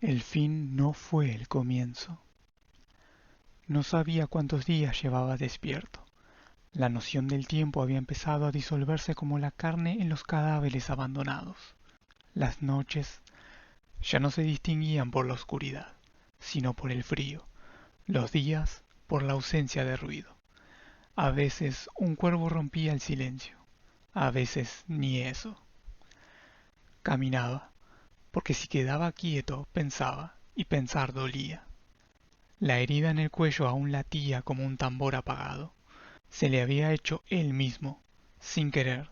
El fin no fue el comienzo. No sabía cuántos días llevaba despierto. La noción del tiempo había empezado a disolverse como la carne en los cadáveres abandonados. Las noches ya no se distinguían por la oscuridad, sino por el frío. Los días por la ausencia de ruido. A veces un cuervo rompía el silencio, a veces ni eso. Caminaba, porque si quedaba quieto pensaba, y pensar dolía. La herida en el cuello aún latía como un tambor apagado. Se le había hecho él mismo, sin querer,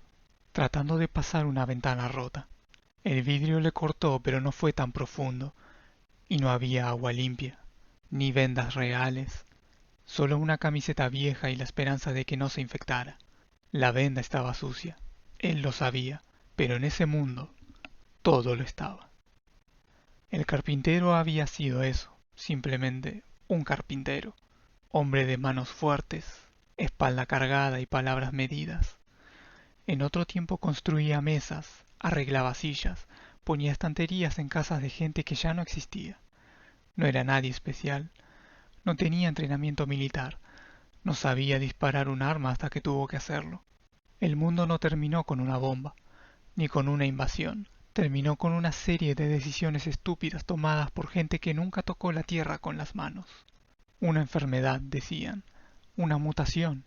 tratando de pasar una ventana rota. El vidrio le cortó, pero no fue tan profundo, y no había agua limpia, ni vendas reales, solo una camiseta vieja y la esperanza de que no se infectara. La venda estaba sucia, él lo sabía, pero en ese mundo todo lo estaba. El carpintero había sido eso, simplemente un carpintero, hombre de manos fuertes, espalda cargada y palabras medidas. En otro tiempo construía mesas, arreglaba sillas, ponía estanterías en casas de gente que ya no existía. No era nadie especial, no tenía entrenamiento militar, no sabía disparar un arma hasta que tuvo que hacerlo. El mundo no terminó con una bomba, ni con una invasión. Terminó con una serie de decisiones estúpidas tomadas por gente que nunca tocó la tierra con las manos. Una enfermedad, decían, una mutación,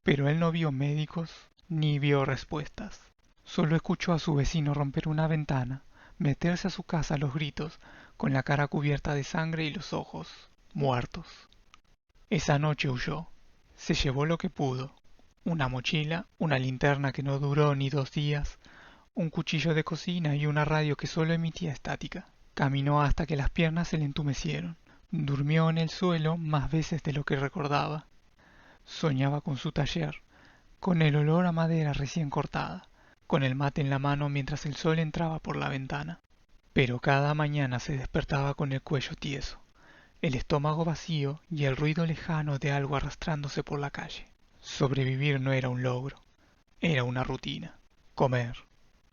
pero él no vio médicos ni vio respuestas. Solo escuchó a su vecino romper una ventana, meterse a su casa a los gritos, con la cara cubierta de sangre y los ojos muertos. Esa noche huyó. Se llevó lo que pudo. Una mochila, una linterna que no duró ni 2 días, un cuchillo de cocina y una radio que solo emitía estática. Caminó hasta que las piernas se le entumecieron. Durmió en el suelo más veces de lo que recordaba. Soñaba con su taller, con el olor a madera recién cortada, con el mate en la mano mientras el sol entraba por la ventana. Pero cada mañana se despertaba con el cuello tieso, el estómago vacío y el ruido lejano de algo arrastrándose por la calle. Sobrevivir no era un logro, era una rutina. Comer,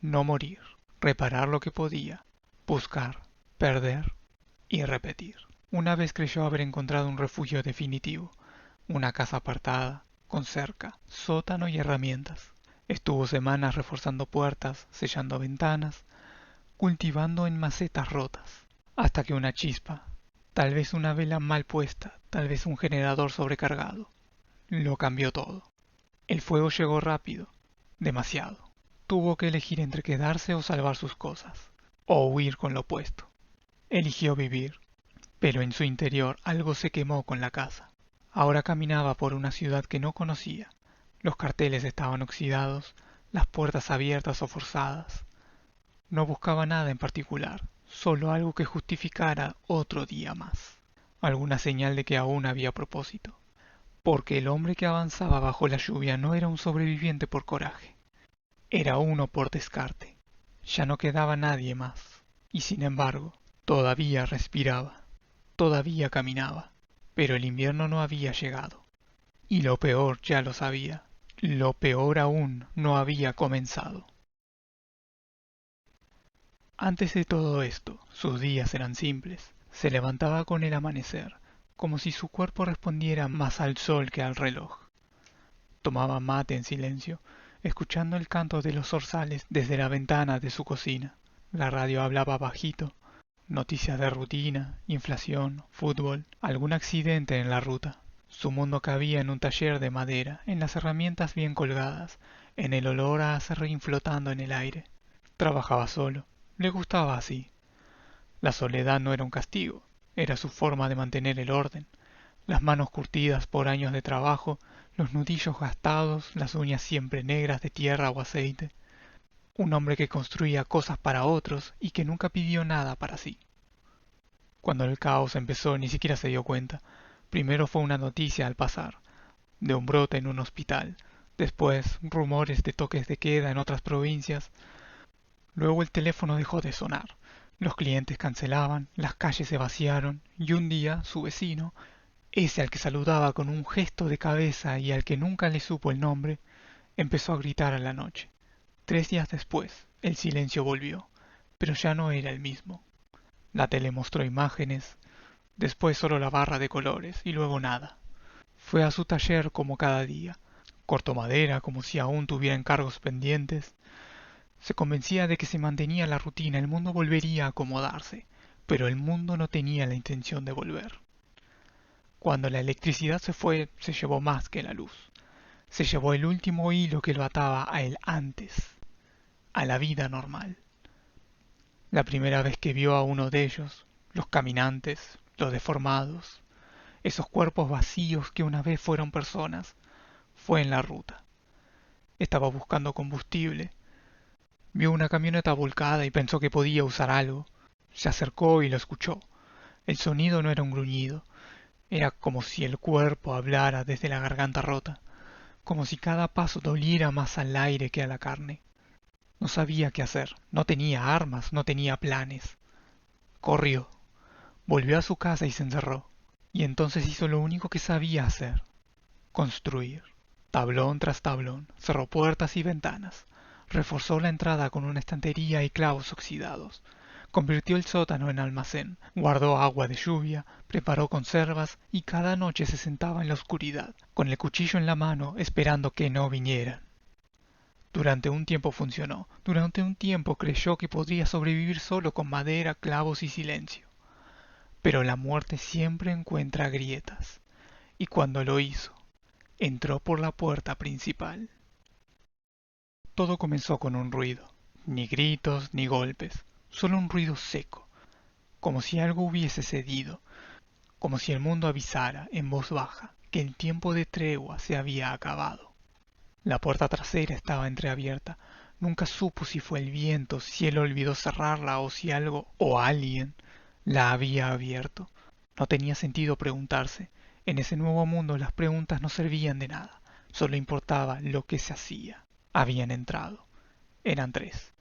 no morir, reparar lo que podía, buscar, perder y repetir. Una vez creyó haber encontrado un refugio definitivo, una casa apartada, con cerca, sótano y herramientas. Estuvo semanas reforzando puertas, sellando ventanas, cultivando en macetas rotas, hasta que una chispa, tal vez una vela mal puesta, tal vez un generador sobrecargado, lo cambió todo. El fuego llegó rápido, demasiado. Tuvo que elegir entre quedarse o salvar sus cosas, o huir con lo opuesto. Eligió vivir, pero en su interior algo se quemó con la casa. Ahora caminaba por una ciudad que no conocía. Los carteles estaban oxidados, las puertas abiertas o forzadas. No buscaba nada en particular, solo algo que justificara otro día más. Alguna señal de que aún había propósito. Porque el hombre que avanzaba bajo la lluvia no era un sobreviviente por coraje. Era uno por descarte. Ya no quedaba nadie más. Y sin embargo, todavía respiraba. Todavía caminaba. Pero el invierno no había llegado. Y lo peor ya lo sabía. Lo peor aún no había comenzado. Antes de todo esto, sus días eran simples. Se levantaba con el amanecer, como si su cuerpo respondiera más al sol que al reloj. Tomaba mate en silencio, escuchando el canto de los zorzales desde la ventana de su cocina. La radio hablaba bajito, noticias de rutina, inflación, fútbol, algún accidente en la ruta. Su mundo cabía en un taller de madera, en las herramientas bien colgadas, en el olor a acerrín flotando en el aire. Trabajaba solo. Le gustaba así. La soledad no era un castigo, era su forma de mantener el orden. Las manos curtidas por años de trabajo, los nudillos gastados, las uñas siempre negras de tierra o aceite. Un hombre que construía cosas para otros y que nunca pidió nada para sí. Cuando el caos empezó ni siquiera se dio cuenta. Primero fue una noticia al pasar, de un brote en un hospital. Después rumores de toques de queda en otras provincias. Luego el teléfono dejó de sonar. Los clientes cancelaban, las calles se vaciaron y un día su vecino, ese al que saludaba con un gesto de cabeza y al que nunca le supo el nombre, empezó a gritar a la noche. 3 días después, el silencio volvió, pero ya no era el mismo. La tele mostró imágenes, después solo la barra de colores y luego nada. Fue a su taller como cada día. Cortó madera como si aún tuviera encargos pendientes. Se convencía de que si mantenía la rutina el mundo volvería a acomodarse, pero el mundo no tenía la intención de volver. Cuando la electricidad se fue, se llevó más que la luz. Se llevó el último hilo que lo ataba a él antes, a la vida normal. La primera vez que vio a uno de ellos, los caminantes, los deformados, esos cuerpos vacíos que una vez fueron personas, fue en la ruta. Estaba buscando combustible. Vio una camioneta volcada y pensó que podía usar algo. Se acercó y lo escuchó. El sonido no era un gruñido, era como si el cuerpo hablara desde la garganta rota, como si cada paso doliera más al aire que a la carne. No sabía qué hacer, no tenía armas, no tenía planes. Corrió, volvió a su casa y se encerró. Y entonces hizo lo único que sabía hacer: construir. Tablón tras tablón, cerró puertas y ventanas, reforzó la entrada con una estantería y clavos oxidados, convirtió el sótano en almacén, guardó agua de lluvia, preparó conservas y cada noche se sentaba en la oscuridad, con el cuchillo en la mano, esperando que no vinieran. Durante un tiempo funcionó, durante un tiempo creyó que podría sobrevivir solo con madera, clavos y silencio. Pero la muerte siempre encuentra grietas, y cuando lo hizo, entró por la puerta principal. Todo comenzó con un ruido, ni gritos ni golpes, solo un ruido seco, como si algo hubiese cedido, como si el mundo avisara en voz baja que el tiempo de tregua se había acabado. La puerta trasera estaba entreabierta. Nunca supo si fue el viento, si él olvidó cerrarla o si algo o alguien la había abierto. No tenía sentido preguntarse. En ese nuevo mundo las preguntas no servían de nada. Solo importaba lo que se hacía. Habían entrado. Eran tres.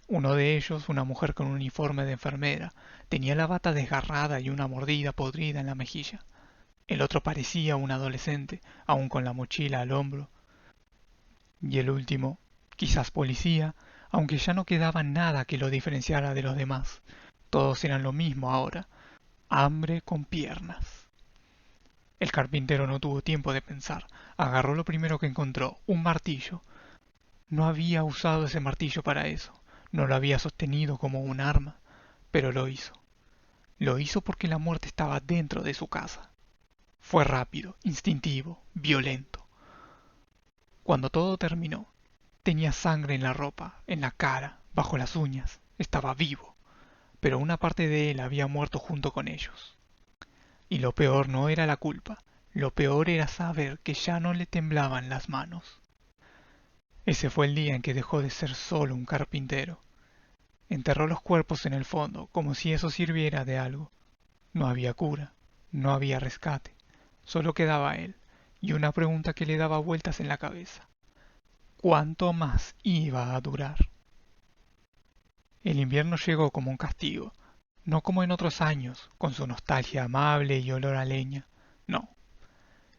Uno de ellos, una mujer con un uniforme de enfermera, tenía la bata desgarrada y una mordida podrida en la mejilla. El otro parecía un adolescente, aún con la mochila al hombro. Y el último, quizás policía, aunque ya no quedaba nada que lo diferenciara de los demás. Todos eran lo mismo ahora: hambre con piernas. El carpintero no tuvo tiempo de pensar. Agarró lo primero que encontró: un martillo. No había usado ese martillo para eso. No lo había sostenido como un arma. Pero lo hizo. Lo hizo porque la muerte estaba dentro de su casa. Fue rápido, instintivo, violento. Cuando todo terminó, tenía sangre en la ropa, en la cara, bajo las uñas. Estaba vivo, pero una parte de él había muerto junto con ellos. Y lo peor no era la culpa, lo peor era saber que ya no le temblaban las manos. Ese fue el día en que dejó de ser solo un carpintero. Enterró los cuerpos en el fondo, como si eso sirviera de algo. No había cura, no había rescate, solo quedaba él, y una pregunta que le daba vueltas en la cabeza: ¿cuánto más iba a durar? El invierno llegó como un castigo, no como en otros años, con su nostalgia amable y olor a leña. No,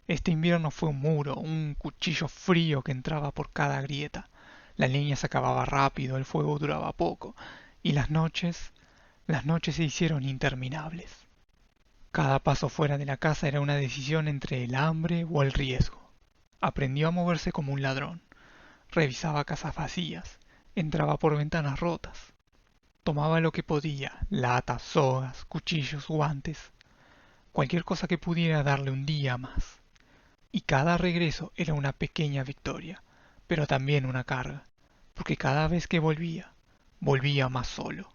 este invierno fue un muro, un cuchillo frío que entraba por cada grieta. La leña se acababa rápido, el fuego duraba poco, y las noches se hicieron interminables. Cada paso fuera de la casa era una decisión entre el hambre o el riesgo. Aprendió a moverse como un ladrón. Revisaba casas vacías, entraba por ventanas rotas. Tomaba lo que podía: latas, sogas, cuchillos, guantes, cualquier cosa que pudiera darle un día más. Y cada regreso era una pequeña victoria, pero también una carga, porque cada vez que volvía, volvía más solo.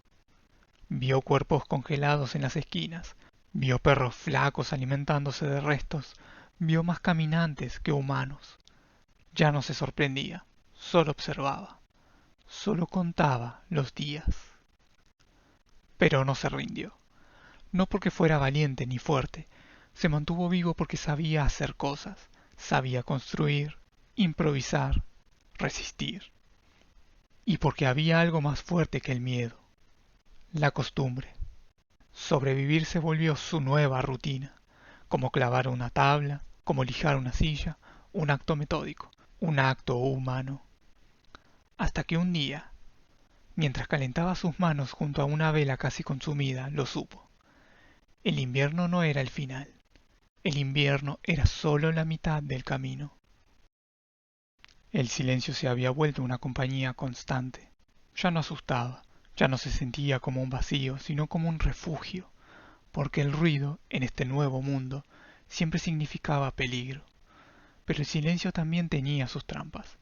Vio cuerpos congelados en las esquinas, vio perros flacos alimentándose de restos, vio más caminantes que humanos. Ya no se sorprendía, solo observaba, solo contaba los días. Pero no se rindió. No porque fuera valiente ni fuerte, se mantuvo vivo porque sabía hacer cosas, sabía construir, improvisar, resistir. Y porque había algo más fuerte que el miedo: la costumbre. Sobrevivir se volvió su nueva rutina, como clavar una tabla, como lijar una silla, un acto metódico, un acto humano. Hasta que un día, Mientras calentaba sus manos junto a una vela casi consumida, lo supo. El invierno no era el final. El invierno era solo la mitad del camino. El silencio se había vuelto una compañía constante. Ya no asustaba, ya no se sentía como un vacío, sino como un refugio, porque el ruido, en este nuevo mundo, siempre significaba peligro. Pero el silencio también tenía sus trampas.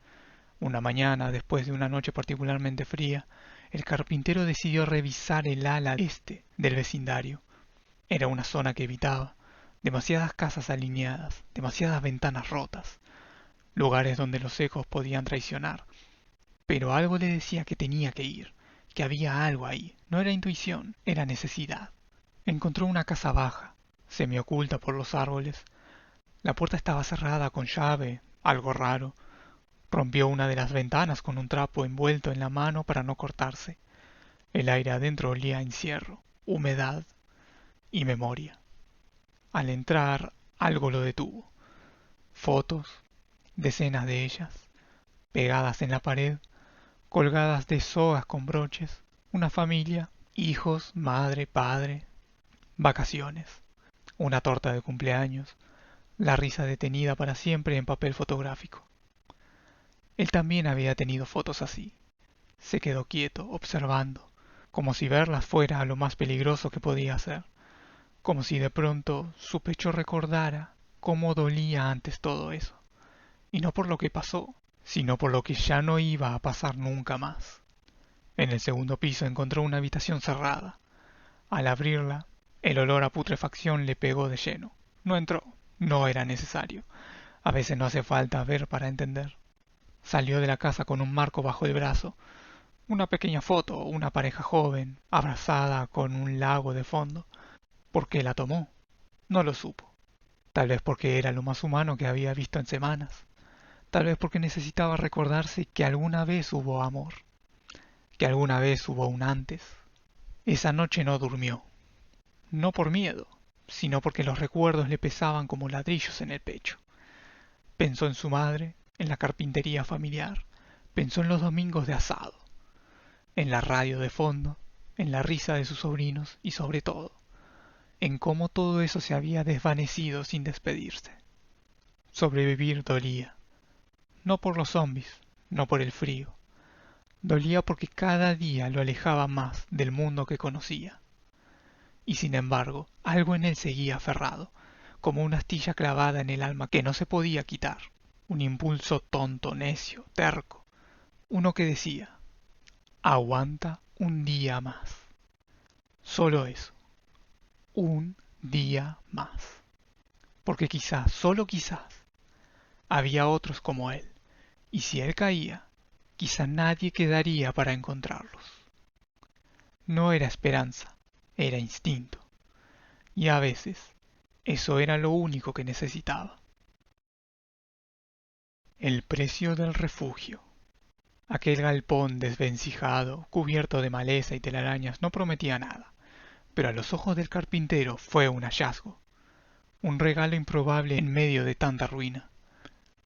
Una mañana, después de una noche particularmente fría, el carpintero decidió revisar el ala este del vecindario. Era una zona que evitaba. Demasiadas casas alineadas, demasiadas ventanas rotas, lugares donde los ecos podían traicionar. Pero algo le decía que tenía que ir, que había algo ahí. No era intuición, era necesidad. Encontró una casa baja, semioculta por los árboles. La puerta estaba cerrada con llave, algo raro. Rompió una de las ventanas con un trapo envuelto en la mano para no cortarse. El aire adentro olía a encierro, humedad y memoria. Al entrar, algo lo detuvo. Fotos, decenas de ellas, pegadas en la pared, colgadas de sogas con broches, una familia, hijos, madre, padre, vacaciones, una torta de cumpleaños, la risa detenida para siempre en papel fotográfico. Él también había tenido fotos así. Se quedó quieto, observando, como si verlas fuera lo más peligroso que podía ser, como si de pronto su pecho recordara cómo dolía antes todo eso, y no por lo que pasó, sino por lo que ya no iba a pasar nunca más. En el segundo piso encontró una habitación cerrada. Al abrirla, el olor a putrefacción le pegó de lleno. No entró, no era necesario. A veces no hace falta ver para entender. Salió de la casa con un marco bajo el brazo, una pequeña foto, una pareja joven, abrazada con un lago de fondo. ¿Por qué la tomó? No lo supo. Tal vez porque era lo más humano que había visto en semanas. Tal vez porque necesitaba recordarse que alguna vez hubo amor, que alguna vez hubo un antes. Esa noche no durmió, no por miedo, sino porque los recuerdos le pesaban como ladrillos en el pecho. Pensó en su madre, en la carpintería familiar, pensó en los domingos de asado, en la radio de fondo, en la risa de sus sobrinos y sobre todo, en cómo todo eso se había desvanecido sin despedirse. Sobrevivir dolía, no por los zombies, no por el frío. Dolía porque cada día lo alejaba más del mundo que conocía. Y sin embargo, algo en él seguía aferrado, como una astilla clavada en el alma que no se podía quitar. Un impulso tonto, necio, terco. Uno que decía, aguanta un día más. Solo eso, un día más. Porque quizás, solo quizás, había otros como él. Y si él caía, quizá nadie quedaría para encontrarlos. No era esperanza, era instinto. Y a veces, eso era lo único que necesitaba. El precio del refugio. Aquel galpón desvencijado, cubierto de maleza y telarañas, no prometía nada, pero a los ojos del carpintero fue un hallazgo, un regalo improbable en medio de tanta ruina.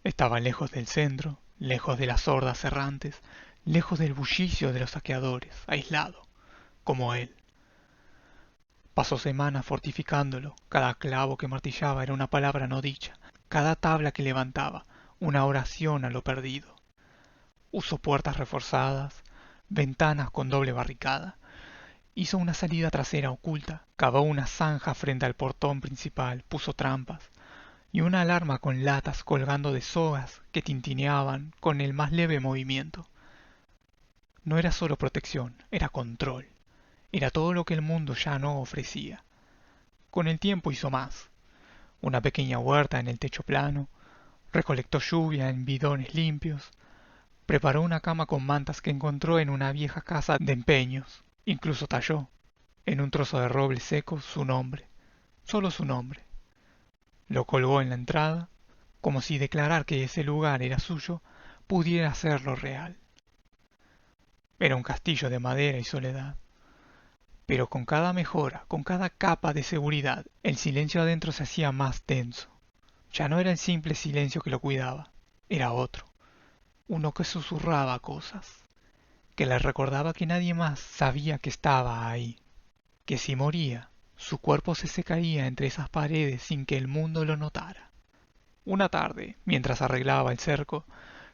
Estaba lejos del centro, lejos de las hordas errantes, lejos del bullicio de los saqueadores, aislado, como él. Pasó semanas fortificándolo, cada clavo que martillaba era una palabra no dicha, cada tabla que levantaba, una oración a lo perdido. Usó puertas reforzadas, ventanas con doble barricada, hizo una salida trasera oculta, cavó una zanja frente al portón principal, puso trampas, y una alarma con latas colgando de sogas que tintineaban con el más leve movimiento. No era solo protección, era control. Era todo lo que el mundo ya no ofrecía. Con el tiempo hizo más. Una pequeña huerta en el techo plano, recolectó lluvia en bidones limpios, preparó una cama con mantas que encontró en una vieja casa de empeños. Incluso talló, en un trozo de roble seco, su nombre, solo su nombre. Lo colgó en la entrada, como si declarar que ese lugar era suyo pudiera hacerlo real. Era un castillo de madera y soledad. Pero con cada mejora, con cada capa de seguridad, el silencio adentro se hacía más denso. Ya no era el simple silencio que lo cuidaba, era otro, uno que susurraba cosas, que le recordaba que nadie más sabía que estaba ahí, que si moría, su cuerpo se secaría entre esas paredes sin que el mundo lo notara. Una tarde, mientras arreglaba el cerco,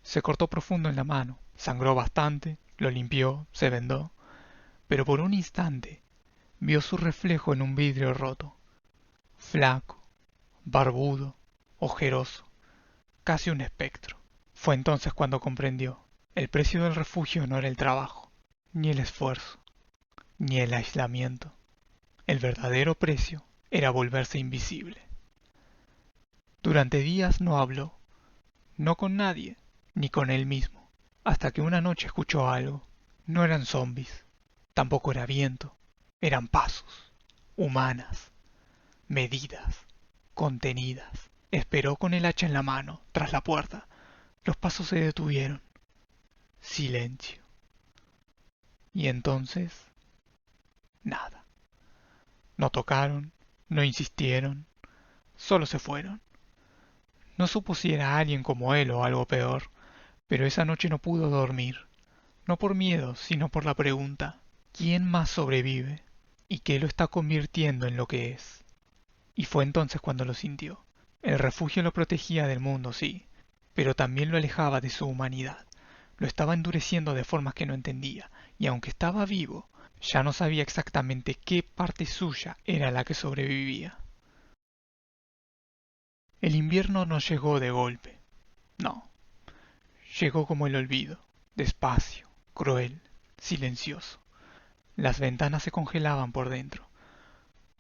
se cortó profundo en la mano, sangró bastante, lo limpió, se vendó, pero por un instante vio su reflejo en un vidrio roto, flaco, barbudo, ojeroso, casi un espectro. Fue entonces cuando comprendió: el precio del refugio no era el trabajo, ni el esfuerzo, ni el aislamiento. El verdadero precio era volverse invisible. Durante días no habló, no con nadie, ni con él mismo, hasta que una noche escuchó algo. No eran zombis, tampoco era viento, eran pasos, humanas, medidas, contenidas. Esperó con el hacha en la mano, tras la puerta. Los pasos se detuvieron. Silencio. Y entonces, nada. No tocaron, no insistieron, solo se fueron. No supo si era alguien como él o algo peor, pero esa noche no pudo dormir. No por miedo, sino por la pregunta: ¿quién más sobrevive? ¿Y qué lo está convirtiendo en lo que es? Y fue entonces cuando lo sintió. El refugio lo protegía del mundo, sí, pero también lo alejaba de su humanidad. Lo estaba endureciendo de formas que no entendía, y aunque estaba vivo, ya no sabía exactamente qué parte suya era la que sobrevivía. El invierno no llegó de golpe, no, llegó como el olvido, despacio, cruel, silencioso. Las ventanas se congelaban por dentro,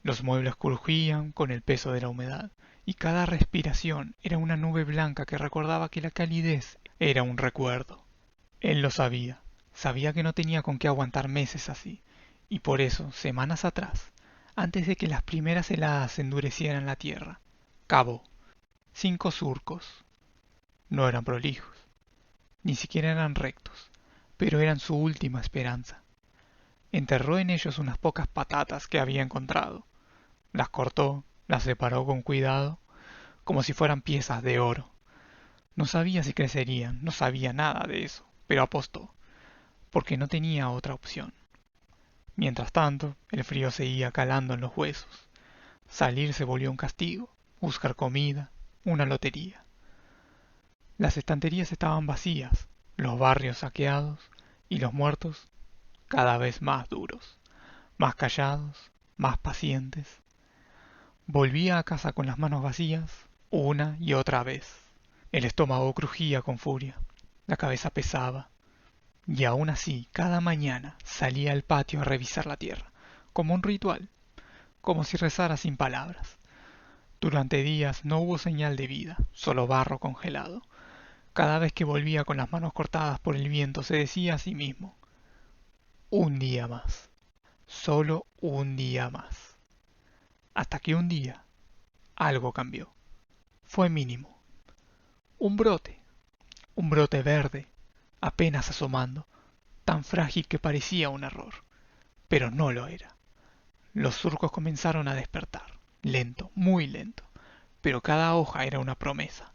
los muebles crujían con el peso de la humedad, y cada respiración era una nube blanca que recordaba que la calidez era un recuerdo. Él lo sabía, sabía que no tenía con qué aguantar meses así, y por eso, semanas atrás, antes de que las primeras heladas endurecieran la tierra, cavó 5 surcos. No eran prolijos, ni siquiera eran rectos, pero eran su última esperanza. Enterró en ellos unas pocas patatas que había encontrado. Las cortó, las separó con cuidado, como si fueran piezas de oro. No sabía si crecerían, no sabía nada de eso, pero apostó, porque no tenía otra opción. Mientras tanto, el frío seguía calando en los huesos. Salir se volvió un castigo, buscar comida, una lotería. Las estanterías estaban vacías, los barrios saqueados y los muertos cada vez más duros, más callados, más pacientes. Volvía a casa con las manos vacías una y otra vez. El estómago crujía con furia, la cabeza pesaba, y aún así cada mañana salía al patio a revisar la tierra, como un ritual, como si rezara sin palabras. Durante días no hubo señal de vida, solo barro congelado. Cada vez que volvía con las manos cortadas por el viento se decía a sí mismo: un día más, solo un día más. Hasta que un día algo cambió. Fue mínimo. Un brote verde, apenas asomando, tan frágil que parecía un error, pero no lo era. Los surcos comenzaron a despertar, lento, muy lento, pero cada hoja era una promesa.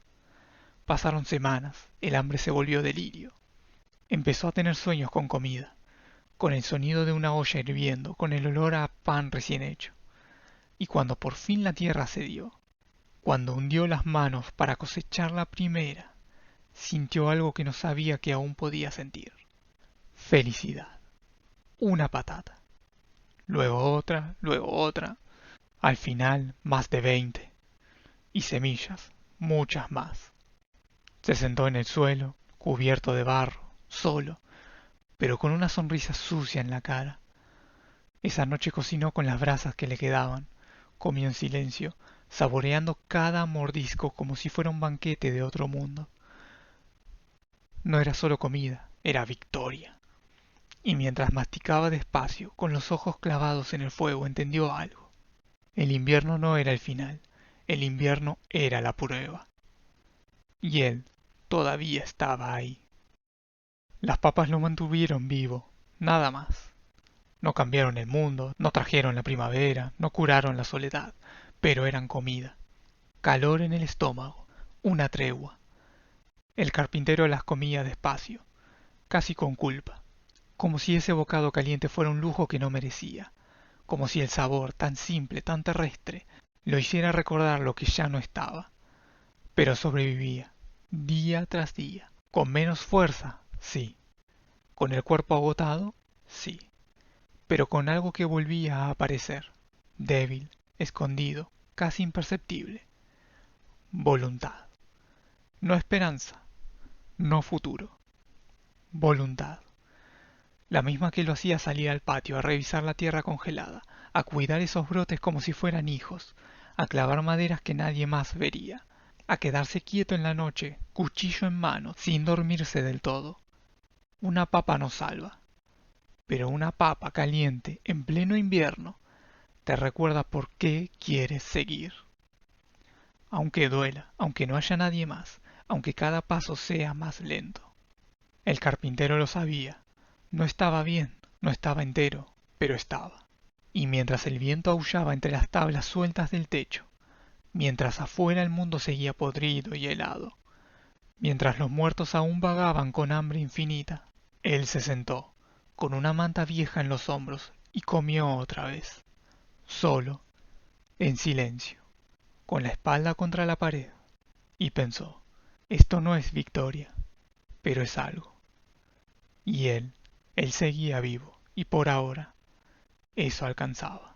Pasaron semanas, el hambre se volvió delirio. Empezó a tener sueños con comida, con el sonido de una olla hirviendo, con el olor a pan recién hecho. Y cuando por fin la tierra cedió, cuando hundió las manos para cosechar la primera, sintió algo que no sabía que aún podía sentir: felicidad. Una patata, luego otra, al final más de 20, y semillas, muchas más. Se sentó en el suelo, cubierto de barro, solo, pero con una sonrisa sucia en la cara. Esa noche cocinó con las brasas que le quedaban, comió en silencio, saboreando cada mordisco como si fuera un banquete de otro mundo. No era solo comida, era victoria. Y mientras masticaba despacio, con los ojos clavados en el fuego, entendió algo. El invierno no era el final, el invierno era la prueba. Y él todavía estaba ahí. Las papas lo mantuvieron vivo, nada más. No cambiaron el mundo, no trajeron la primavera, no curaron la soledad, pero eran comida, calor en el estómago, una tregua. El carpintero las comía despacio, casi con culpa, como si ese bocado caliente fuera un lujo que no merecía, como si el sabor, tan simple, tan terrestre, lo hiciera recordar lo que ya no estaba. Pero sobrevivía, día tras día, con menos fuerza, sí, con el cuerpo agotado, sí, pero con algo que volvía a aparecer, débil, escondido, casi imperceptible. Voluntad. No esperanza, no futuro. Voluntad. La misma que lo hacía salir al patio a revisar la tierra congelada, a cuidar esos brotes como si fueran hijos, a clavar maderas que nadie más vería, a quedarse quieto en la noche, cuchillo en mano, sin dormirse del todo. Una papa no salva, pero una papa caliente en pleno invierno te recuerda por qué quieres seguir. Aunque duela, aunque no haya nadie más, aunque cada paso sea más lento. El carpintero lo sabía. No estaba bien, no estaba entero, pero estaba. Y mientras el viento aullaba entre las tablas sueltas del techo, mientras afuera el mundo seguía podrido y helado, mientras los muertos aún vagaban con hambre infinita, él se sentó, con una manta vieja en los hombros, y comió otra vez, solo, en silencio, con la espalda contra la pared, y pensó, esto no es victoria, pero es algo. Y él seguía vivo, y por ahora, eso alcanzaba.